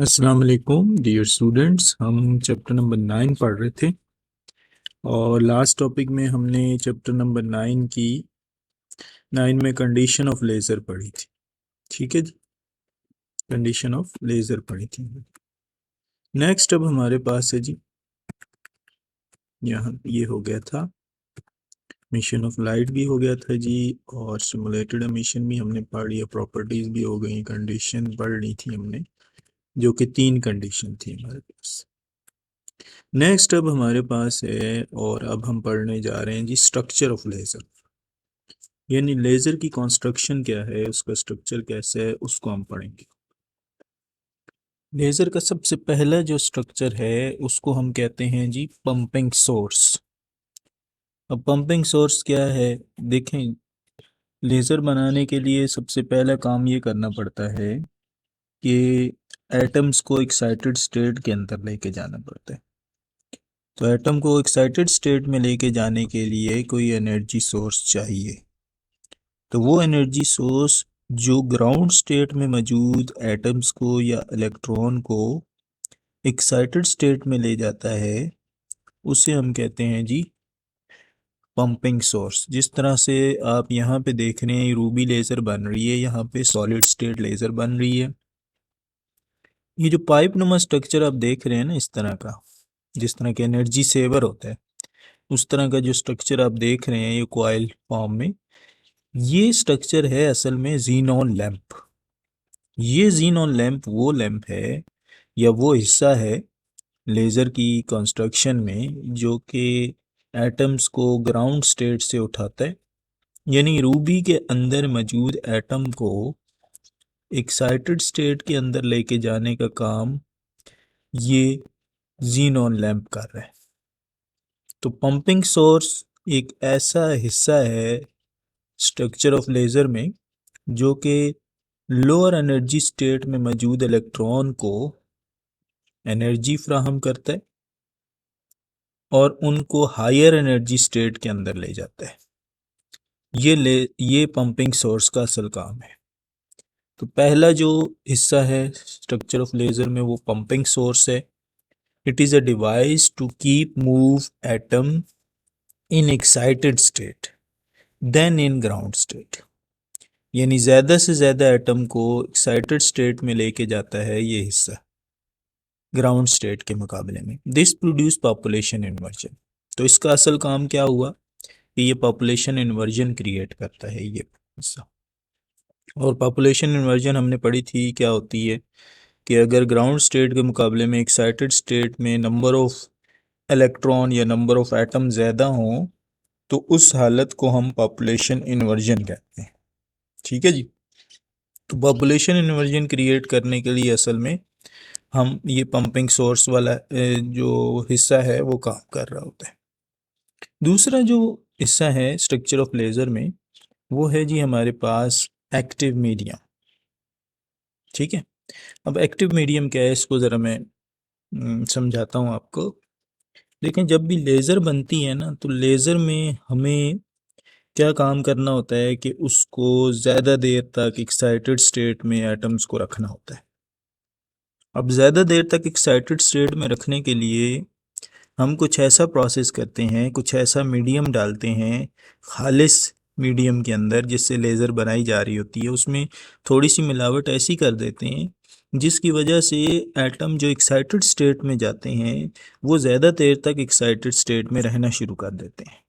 अस्सलाम वालेकुम dear students. हम चैप्टर नंबर 9 पढ़ रहे थे और लास्ट टॉपिक में हमने चैप्टर नंबर 9 में कंडीशन ऑफ लेज़र पढ़ी थी। ठीक है जी, कंडीशन ऑफ लेज़र पढ़ी थी। नेक्स्ट अब हमारे पास है जी, यहाँ ये हो गया था, मिशन ऑफ लाइट भी हो गया था जी, और सिमुलेटेड एमिशन भी हमने पढ़ लिया, प्रॉपर्टीज भी हो गई, कंडीशन पढ़ ली थी हमने, जो कि 3 कंडीशन थी हमारे पास। नेक्स्ट अब हमारे पास है, और अब हम पढ़ने जा रहे हैं जी स्ट्रक्चर ऑफ लेज़र, यानी लेज़र की कंस्ट्रक्शन क्या है, उसका स्ट्रक्चर कैसे है, उसको हम पढ़ेंगे। लेज़र का सबसे पहला जो स्ट्रक्चर है उसको हम कहते हैं जी पंपिंग सोर्स। अब पंपिंग सोर्स क्या है, देखें, लेज़र बनाने के लिए सबसे पहला काम ये करना पड़ता है कि एटम्स को एक्साइटेड स्टेट के अंदर लेके जाना पड़ता है। तो एटम को एक्साइटेड स्टेट में लेके जाने के लिए कोई एनर्जी सोर्स चाहिए। तो वो एनर्जी सोर्स जो ग्राउंड स्टेट में मौजूद एटम्स को या इलेक्ट्रॉन को एक्साइटेड स्टेट में ले जाता है, उसे हम कहते हैं जी पंपिंग सोर्स। जिस तरह से आप यहाँ पे देख रहे हैं रूबी लेज़र बन रही है, यहाँ पे सॉलिड स्टेट लेज़र बन रही है। ये जो पाइप नुमा स्ट्रक्चर आप देख रहे हैं ना, इस तरह का, जिस तरह के एनर्जी सेवर होता है उस तरह का जो स्ट्रक्चर आप देख रहे हैं ये कॉइल फॉर्म में, ये स्ट्रक्चर है असल में जीनॉन लैंप। ये जीनॉन लैंप वो लैंप है या वो हिस्सा है लेज़र की कंस्ट्रक्शन में जो कि एटम्स को ग्राउंड स्टेट से उठाता है, यानी रूबी के अंदर मौजूद एटम को एक्साइटेड स्टेट के अंदर लेके जाने का काम ये जीनॉन लैंप कर रहा है। तो पंपिंग सोर्स एक ऐसा हिस्सा है स्ट्रक्चर ऑफ लेज़र में जो कि लोअर एनर्जी स्टेट में मौजूद इलेक्ट्रॉन को एनर्जी फ्राहम करता है और उनको हायर एनर्जी स्टेट के अंदर ले जाता है। ये पंपिंग सोर्स का असल काम है। तो पहला जो हिस्सा है स्ट्रक्चर ऑफ लेज़र में वो पंपिंग सोर्स है। It is a device to keep move atom in excited state then in ground state, यानी ज़्यादा से ज़्यादा एटम को एक्साइटेड स्टेट में लेके जाता है ये हिस्सा ग्राउंड स्टेट के मुकाबले में। This produce population inversion. तो इसका असल काम क्या हुआ कि ये पॉपुलेशन इन्वर्जन क्रिएट करता है ये हिस्सा। और पॉपुलेशन इन्वर्जन हमने पढ़ी थी क्या होती है कि अगर ग्राउंड स्टेट के मुकाबले में एक्साइटेड स्टेट में नंबर ऑफ इलेक्ट्रॉन या नंबर ऑफ एटम ज़्यादा हों तो उस हालत को हम पॉपुलेशन इन्वर्जन कहते हैं। ठीक है जी। तो पॉपुलेशन इन्वर्जन क्रिएट करने के लिए असल में हम ये पंपिंग सोर्स वाला जो हिस्सा है वो काम कर रहा होता है। दूसरा जो हिस्सा है स्ट्रक्चर ऑफ लेज़र में वो है जी हमारे पास एक्टिव मीडियम। ठीक है, अब एक्टिव मीडियम क्या है इसको ज़रा मैं समझाता हूँ आपको। देखें, जब भी लेज़र बनती है ना तो लेज़र में हमें क्या काम करना होता है कि उसको ज़्यादा देर तक एक्साइटेड स्टेट में एटम्स को रखना होता है। अब ज़्यादा देर तक एक्साइटेड स्टेट में रखने के लिए हम कुछ ऐसा प्रोसेस करते हैं, कुछ ऐसा मीडियम डालते हैं खालिस मीडियम के अंदर जिससे लेज़र बनाई जा रही होती है, उसमें थोड़ी सी मिलावट ऐसी कर देते हैं जिसकी वजह से एटम जो एक्साइटेड स्टेट में जाते हैं वो ज़्यादा देर तक एक्साइटेड स्टेट में रहना शुरू कर देते हैं।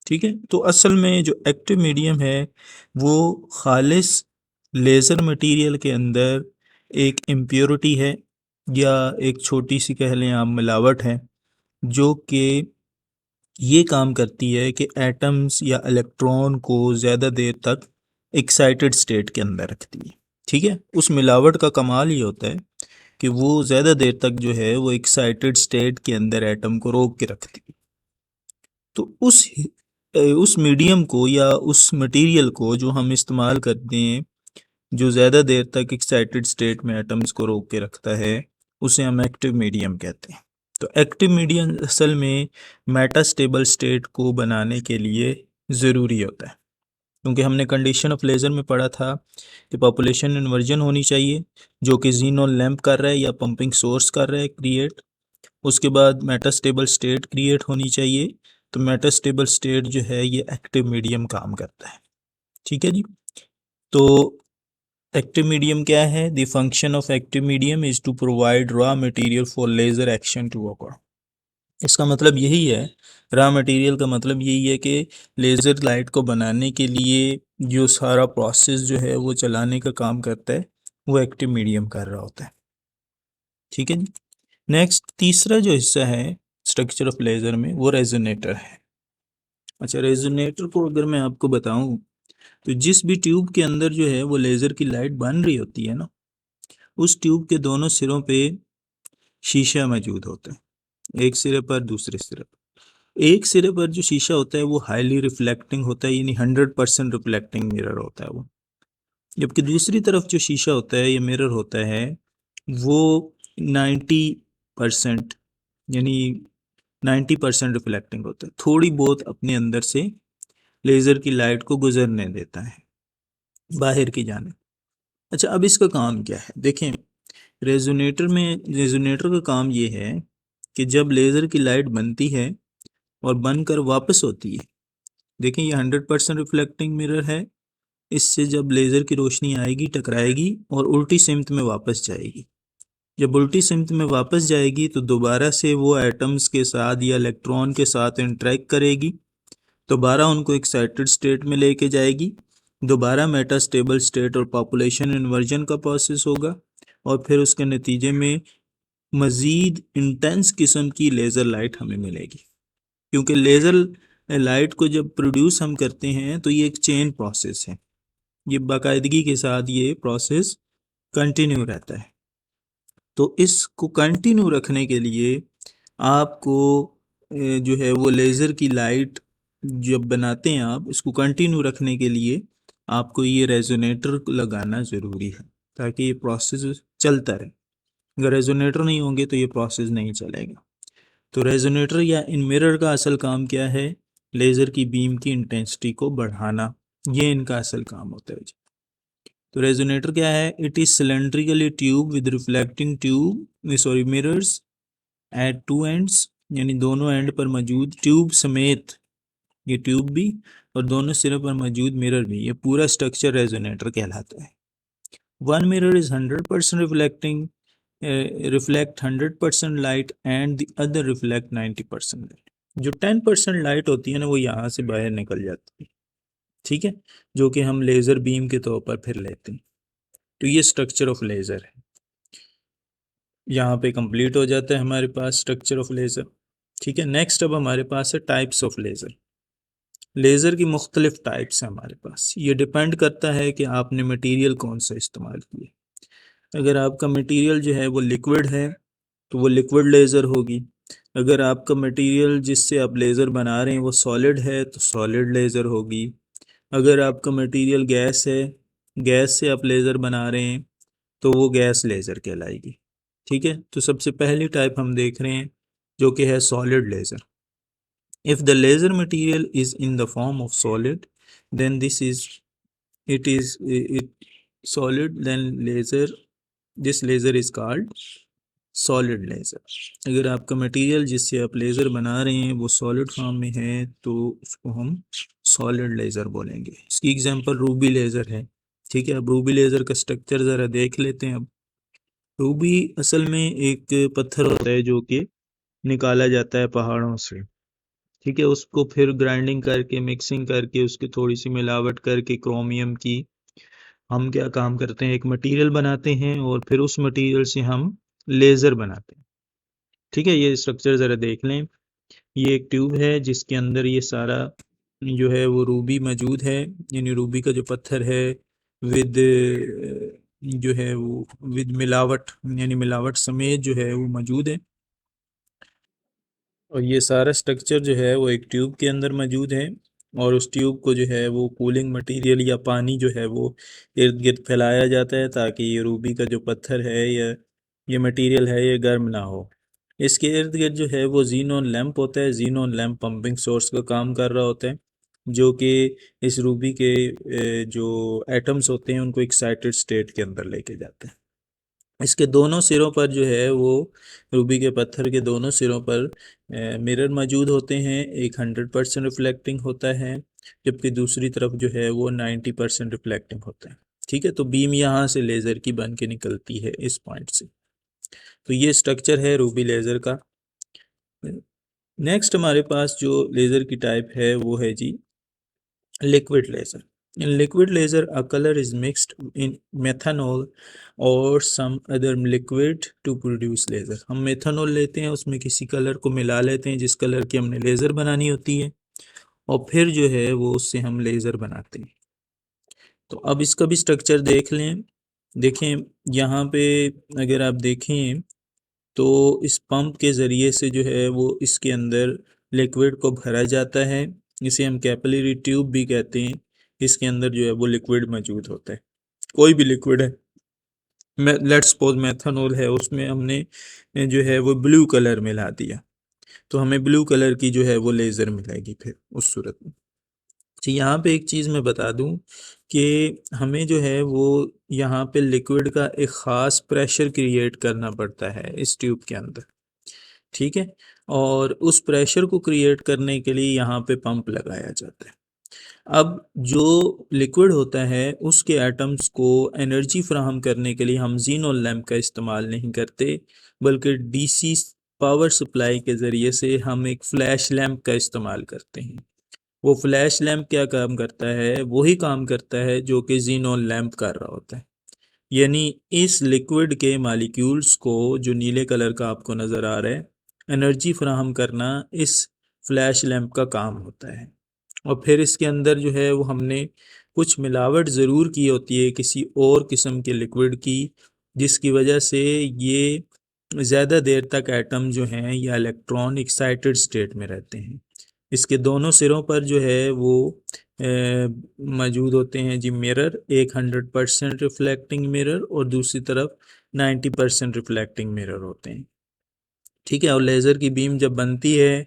ठीक है, तो असल में जो एक्टिव मीडियम है वो खालिस लेज़र मटेरियल के अंदर एक इम्प्योरिटी है या एक छोटी सी कह लें आप मिलावट है जो कि ये काम करती है कि एटम्स या इलेक्ट्रॉन को ज़्यादा देर तक एक्साइटेड स्टेट के अंदर रखती है। ठीक है, उस मिलावट का कमाल ये होता है कि वो ज़्यादा देर तक जो है वो एक्साइटेड स्टेट के अंदर एटम को रोक के रखती है। तो उस मीडियम को या उस मटेरियल को जो हम इस्तेमाल करते हैं जो ज़्यादा देर तक एक्साइटेड स्टेट में एटम्स को रोक के रखता है उसे हम एक्टिव मीडियम कहते हैं। तो एक्टिव मीडियम असल में मेटास्टेबल स्टेट को बनाने के लिए ज़रूरी होता है। क्योंकि हमने कंडीशन ऑफ लेज़र में पढ़ा था कि पॉपुलेशन इन्वर्जन होनी चाहिए जो कि ज़ीनोन लैंप कर रहा है या पंपिंग सोर्स कर रहा है क्रिएट। उसके बाद मेटास्टेबल स्टेट क्रिएट होनी चाहिए। तो मेटास्टेबल स्टेट जो है ये एक्टिव मीडियम काम करता है। ठीक है जी। तो एक्टिव मीडियम क्या है? The function of active medium is to provide raw material for laser action to occur. इसका मतलब यही है, रॉ मटेरियल का मतलब यही है कि लेज़र लाइट को बनाने के लिए जो सारा प्रोसेस जो है वो चलाने का काम करता है वो एक्टिव मीडियम कर रहा होता है। ठीक है जी। नेक्स्ट तीसरा जो हिस्सा है स्ट्रक्चर ऑफ लेज़र में वो रेजोनेटर है। अच्छा, रेजोनेटर को अगर मैं आपको बताऊं तो जिस भी ट्यूब के अंदर जो है वो लेज़र की लाइट बन रही होती है ना, उस ट्यूब के दोनों सिरों पे शीशा मौजूद होता है, एक सिरे पर दूसरे सिरे पर। एक सिरे पर जो शीशा होता है वो हाईली रिफ्लेक्टिंग होता है, यानी 100% रिफ्लेक्टिंग मिरर होता है वो। जबकि दूसरी तरफ जो शीशा होता है या मिरर होता है वो 90% यानी 90% रिफ्लेक्टिंग होता है, थोड़ी बहुत अपने अंदर से लेज़र की लाइट को गुजरने देता है बाहर की जाने। अच्छा, अब इसका काम क्या है देखें। रेजोनेटर का काम ये है कि जब लेज़र की लाइट बनती है और बनकर वापस होती है, देखें ये 100% रिफ्लेक्टिंग मिरर है, इससे जब लेज़र की रोशनी आएगी टकराएगी और उल्टी सिमत में वापस जाएगी। जब उल्टी सिमत में वापस जाएगी तो दोबारा से वो एटम्स के साथ या इलेक्ट्रॉन के साथ इंटरेक्ट करेगी, दोबारा उनको एक्साइटेड स्टेट में लेके जाएगी, दोबारा मेटास्टेबल स्टेट और पॉपुलेशन इन्वर्जन का प्रोसेस होगा और फिर उसके नतीजे में मज़ीद इंटेंस किस्म की लेज़र लाइट हमें मिलेगी। क्योंकि लेज़र लाइट को जब प्रोड्यूस हम करते हैं तो ये एक चेन प्रोसेस है, ये बाकायदगी के साथ ये प्रोसेस कंटिन्यू रहता है। तो इसको कंटिन्यू रखने के लिए आपको जो है वो लेज़र की लाइट जब बनाते हैं आप इसको कंटिन्यू रखने के लिए आपको ये रेजोनेटर लगाना ज़रूरी है ताकि ये प्रोसेस चलता रहे। अगर रेजोनेटर नहीं होंगे तो ये प्रोसेस नहीं चलेगा। तो रेजोनेटर या इन मिरर का असल काम क्या है? लेज़र की बीम की इंटेंसिटी को बढ़ाना, ये इनका असल काम होता है जी। तो रेजोनेटर क्या है? It is cylindrically tube with reflecting tube sorry mirrors at two ends, यानी दोनों एंड पर मौजूद ट्यूब समेत, ये ट्यूब भी और दोनों सिरे पर मौजूद मिरर भी, ये पूरा स्ट्रक्चर रेजोनेटर कहलाता है। One mirror is 100% reflecting reflect 100% light and the other reflect 90% light. जो 10% लाइट होती है ना वो यहाँ से बाहर निकल जाती है, ठीक है, जो कि हम लेज़र बीम के तौर पर फिर लेते हैं। तो ये स्ट्रक्चर ऑफ लेज़र है, यहाँ पे कंप्लीट हो जाता है हमारे पास स्ट्रक्चर ऑफ लेज़र। ठीक है, नेक्स्ट अब हमारे पास है टाइप्स ऑफ लेज़र। लेज़र की मुख्तलिफ टाइप्स हैं हमारे पास, ये डिपेंड करता है कि आपने मटेरियल कौन सा इस्तेमाल किया। अगर आपका मटेरियल जो है वो लिक्विड है तो वो लिक्विड लेज़र होगी। अगर आपका मटेरियल जिससे आप लेज़र बना रहे हैं वो सॉलिड है तो सॉलिड लेज़र होगी। अगर आपका मटेरियल गैस है, गैस से आप लेज़र बना रहे हैं तो वो गैस लेज़र कहलाएगी। ठीक है, तो सबसे पहली टाइप हम देख रहे हैं जो कि है solid laser. If the laser material is in the form of solid then it solid then laser this laser is called solid laser. अगर आपका मटेरियल जिससे आप लेज़र बना रहे हैं वो सॉलिड फॉर्म में है तो उसको हम सॉलिड लेज़र बोलेंगे। इसकी एग्जांपल रूबी लेज़र है। ठीक है, अब रूबी लेज़र का स्ट्रक्चर ज़रा देख लेते हैं। अब रूबी असल में एक पत्थर होता है जो कि निकाला जाता है पहाड़ों से। ठीक है, उसको फिर ग्राइंडिंग करके मिक्सिंग करके उसकी थोड़ी सी मिलावट करके क्रोमियम की हम क्या काम करते हैं, एक मटेरियल बनाते हैं और फिर उस मटेरियल से हम लेज़र बनाते हैं। ठीक है, ये स्ट्रक्चर ज़रा देख लें। ये एक ट्यूब है जिसके अंदर ये सारा जो है वो रूबी मौजूद है, यानी रूबी का जो पत्थर है विद जो है वो विद मिलावट यानी मिलावट समेत जो है वो मौजूद है। और ये सारा स्ट्रक्चर जो है वो एक ट्यूब के अंदर मौजूद है और उस ट्यूब को जो है वो कूलिंग मटेरियल या पानी जो है वो इर्द गिर्द फैलाया जाता है ताकि ये रूबी का जो पत्थर है या ये मटेरियल है ये गर्म ना हो। इसके इर्द गिर्द जो है वो जीनोन लैंप होता है, जीनोन लैंप पंपिंग सोर्स का काम कर रहा होता है। जो कि इस रूबी के जो एटम्स होते हैं उनको एक्साइटेड स्टेट के अंदर लेके जाते हैं। इसके दोनों सिरों पर जो है वो रूबी के पत्थर के दोनों सिरों पर मिरर मौजूद होते हैं। एक 100% रिफ्लेक्टिंग होता है, जबकि दूसरी तरफ जो है वो 90% रिफ्लेक्टिंग होता है। ठीक है, तो बीम यहाँ से लेज़र की बन के निकलती है इस पॉइंट से। तो ये स्ट्रक्चर है रूबी लेज़र का। नेक्स्ट हमारे पास जो लेज़र की टाइप है वो है जी liquid laser. In liquid laser, a color is mixed in methanol or some other liquid to produce laser. हम मेथनॉल लेते हैं, उसमें किसी कलर को मिला लेते हैं जिस कलर की हमने लेज़र बनानी होती है, और फिर जो है वो उससे हम लेज़र बनाते हैं। तो अब इसका भी स्ट्रक्चर देख लें। देखें यहाँ पे अगर आप देखें तो इस पंप के ज़रिए से जो है वो इसके अंदर लिक्विड को भरा जाता है। इसे हम कैपिलरी ट्यूब भी कहते हैं। इसके अंदर जो है वो लिक्विड मौजूद होता है, कोई भी लिक्विड है। लेट्स सपोज मेथनॉल है, उसमें हमने जो है वो ब्लू कलर मिला दिया, तो हमें ब्लू कलर की जो है वो लेज़र मिलेगी फिर उस सूरत में। तो यहाँ पे एक चीज़ मैं बता दूं कि हमें जो है वो यहाँ पे लिक्विड का एक ख़ास प्रेशर क्रिएट करना पड़ता है इस ट्यूब के अंदर। ठीक है, और उस प्रेशर को क्रिएट करने के लिए यहाँ पे पंप लगाया जाता है। अब जो लिक्विड होता है उसके एटम्स को एनर्जी फ्राहम करने के लिए हम जीनोन लैम्प का इस्तेमाल नहीं करते, बल्कि डीसी पावर सप्लाई के ज़रिए से हम एक फ्लैश लैम्प का इस्तेमाल करते हैं। वो फ्लैश लैम्प क्या काम करता है? वही काम करता है जो कि जीनोन लैम्प कर रहा होता है। यानी इस लिक्विड के मालिक्यूल्स को, जो नीले कलर का आपको नज़र आ रहा है, एनर्जी फ्राहम करना इस फ्लैश लैम्प का काम होता है। और फिर इसके अंदर जो है वो हमने कुछ मिलावट ज़रूर की होती है किसी और किस्म के लिक्विड की, जिसकी वजह से ये ज़्यादा देर तक एटम जो हैं या इलेक्ट्रॉन एक्साइटेड स्टेट में रहते हैं। इसके दोनों सिरों पर जो है वो मौजूद होते हैं जी मिरर, एक 100% रिफ्लेक्टिंग मिरर और दूसरी तरफ 90% रिफ्लेक्टिंग मिरर होते हैं। ठीक है, और लेज़र की बीम जब बनती है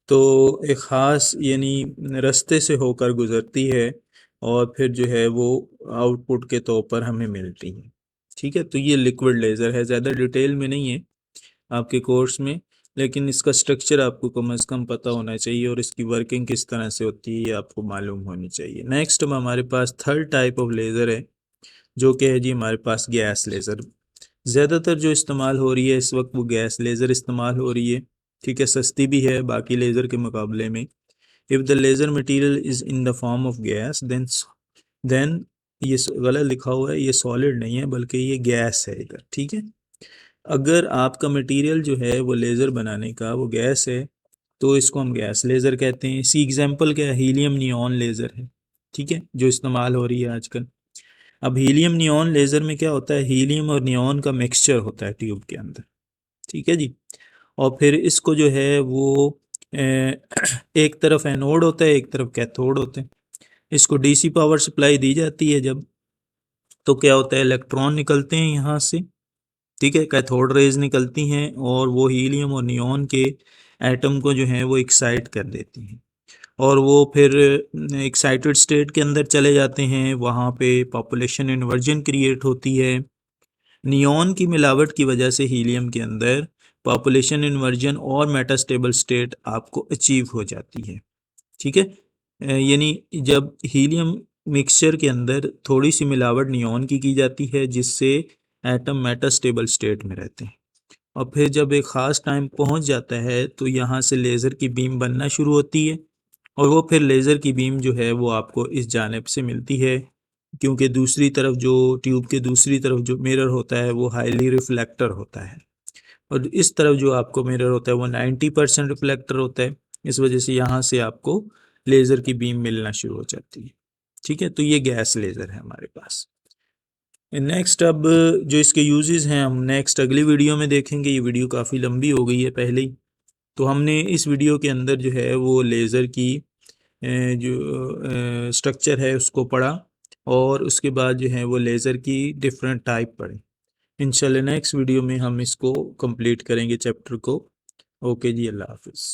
तो एक ख़ास यानी रास्ते से होकर गुज़रती है और फिर जो है वो आउटपुट के तौर पर हमें मिलती है। ठीक है, तो ये लिक्विड लेज़र है, ज़्यादा डिटेल में नहीं है आपके कोर्स में, लेकिन इसका स्ट्रक्चर आपको कम से कम पता होना चाहिए और इसकी वर्किंग किस तरह से होती है ये आपको मालूम होनी चाहिए। नेक्स्ट अब हमारे पास थर्ड टाइप ऑफ लेज़र है, जो कि है जी हमारे पास गैस लेज़र। ज़्यादातर जो इस्तेमाल हो रही है इस वक्त वो गैस लेज़र इस्तेमाल हो रही है। ठीक है, सस्ती भी है बाकी लेज़र के मुकाबले में। If the laser material is in the form of gas then ये गलत लिखा हुआ है, ये सॉलिड नहीं है बल्कि ये गैस है इधर। ठीक है, अगर आपका मटेरियल जो है वो लेज़र बनाने का वो गैस है तो इसको हम गैस लेज़र कहते हैं। इसी एग्जांपल क्या है, हीलियम नियॉन लेज़र है। ठीक है, जो इस्तेमाल हो रही है आजकल। अब हीलियम नियॉन लेज़र में क्या होता है, हीलियम और नियॉन का मिक्सचर होता है ट्यूब के अंदर। ठीक है जी, और फिर इसको जो है वो एक तरफ एनोड होता है, एक तरफ कैथोड होते हैं। इसको डीसी पावर सप्लाई दी जाती है जब, तो क्या होता है, इलेक्ट्रॉन निकलते हैं यहाँ से। ठीक है, कैथोड रेज निकलती हैं और वो हीलियम और नियॉन के एटम को जो है वो एक्साइट कर देती हैं और वो फिर एक्साइटेड स्टेट के अंदर चले जाते हैं। वहाँ पे पॉपुलेशन इन्वर्जन क्रिएट होती है। नियॉन की मिलावट की वजह से हीलियम के अंदर पॉपुलेशन इन्वर्जन और मेटास्टेबल स्टेट आपको अचीव हो जाती है। ठीक है, यानी जब हीलियम मिक्सचर के अंदर थोड़ी सी मिलावट नियॉन की जाती है जिससे एटम मेटास्टेबल स्टेट में रहते हैं, और फिर जब एक ख़ास टाइम पहुंच जाता है तो यहाँ से लेज़र की बीम बनना शुरू होती है और वो फिर लेज़र की बीम जो है वो आपको इस जानिब से मिलती है, क्योंकि दूसरी तरफ जो ट्यूब के दूसरी तरफ जो मिरर होता है वो हाईली रिफ्लेक्टर होता है और इस तरफ जो आपको मिरर होता है वो 90% रिफ्लेक्टर होता है। इस वजह से यहाँ से आपको लेज़र की बीम मिलना शुरू हो जाती है। ठीक है, तो ये गैस लेज़र है हमारे पास। नेक्स्ट अब जो इसके यूजेस हैं हम नेक्स्ट अगली वीडियो में देखेंगे। ये वीडियो काफ़ी लंबी हो गई है पहले ही, तो हमने इस वीडियो के अंदर जो है वो लेज़र की जो स्ट्रक्चर है उसको पढ़ा और उसके बाद जो है वो लेज़र की डिफरेंट टाइप पढ़े। इंशाल्लाह नेक्स्ट वीडियो में हम इसको कंप्लीट करेंगे चैप्टर को। ओके जी, अल्लाह हाफिज़।